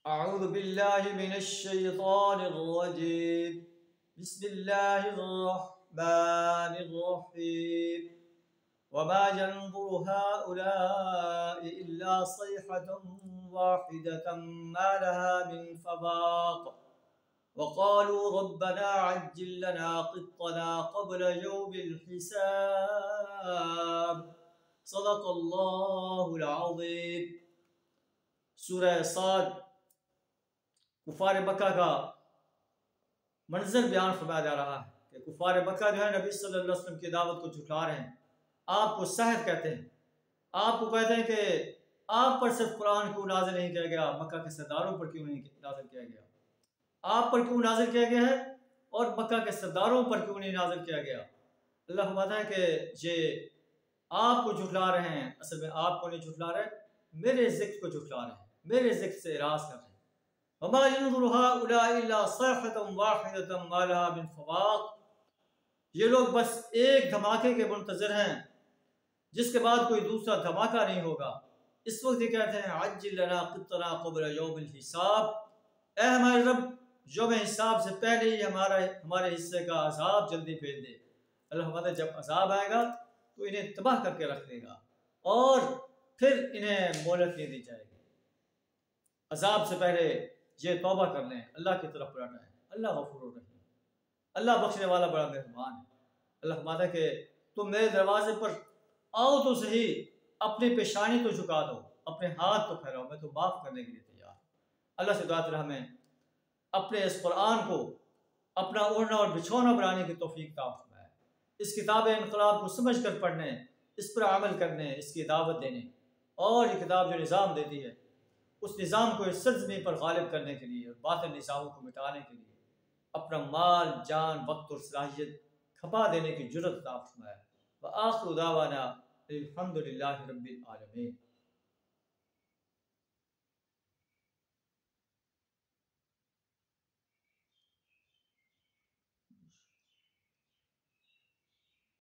अऊज़ु बिल्लाहि मिनश शैतानिर रजीम। बिस्मिल्लाहिर रहमानिर रहीम। वमा यंज़ुरु हाउलाइ इल्ला सयहतन वाहिदतन मा लहा मिन फवाक़। वक़ालू रब्बना अज्जिल लना क़ित्तना क़ब्ल यौमिल हिसाब। सदक़ल्लाहुल अज़ीम। सूरह साद कुफ़ार मक्का का मंजर बयान फरमाया जा रहा है कि कुफ़ार मक्का जो है नबी सल्लल्लाहु अलैहि वसल्लम की दावत को झुठला रहे हैं। आपको सहर कहते हैं, आपको कहते हैं कि आप पर सिर्फ कुरान क्यों नाज़िल नहीं किया गया, मक्का के सरदारों पर क्यों नहीं नाज़िल किया गया, आप पर क्यों नाज़िल किया गया है और मक्का के सरदारों पर क्यों नहीं नाज़िल किया गया। अल्लाह फरमाता है कि ये आपको झुठला रहे हैं, असल में आपको नहीं झुठला रहे, मेरे ज़िक्र को झुठला रहे हैं, मेरे ज़िक्र से इराज़ कर रहे हैं। वमा यंज़ुरु हाउलाइ इल्ला सयहतन वाहिदतन मा लहा मिन फवाक़। ये लोग बस एक धमाके के मुंतज़िर हैं जिसके बाद कोई दूसरा धमाका नहीं होगा। इस वक्त ये कहते हैं अज्जिल लना क़ित्तना क़ब्ल यौमिल हिसाब, ऐ हमारे रब यौम हिसाब से पहले ही हमारे हिस्से का अज़ाब जल्दी भेज दे। अल्लाह फरमाता है जब अज़ाब आएगा तो इन्हें तबाह करके रख देगा और फिर इन्हें मोहलत नहीं दी जाएगी। अज़ाब से पहले ये तौबा कर लें, अल्लाह की तरफ लौट आएं। अल्लाह गफूर रहीम, अल्लाह बख्शने वाला बड़ा मेहरबान है। अल्लाह फरमाता है कि तुम मेरे दरवाजे पर आओ तो सही, अपनी पेशानी तो झुका दो, अपने हाथ तो फैलाओ, मैं तो माफ़ करने के लिए तैयार। अल्लाह से दुआ करें हमें अपने इस कुरान को अपना ओढ़ना और बिछौना बनाने की तौफीक अता फरमाए, इस किताब इनकलाब को समझ कर पढ़ने, इस पर अमल करने, इसकी दावत देने और ये किताब जो निज़ाम देती है उस निज़ाम को इस सरज़मीन पर गालिब करने के लिए और बातिल निज़ामों को मिटाने के लिए अपना माल, जान, वक्त और सलाहियत खपा देने की जुर्रत अता फरमाए। व आखिरु दावाना अल्हम्दुलिल्लाहि रब्बिल आलमीन।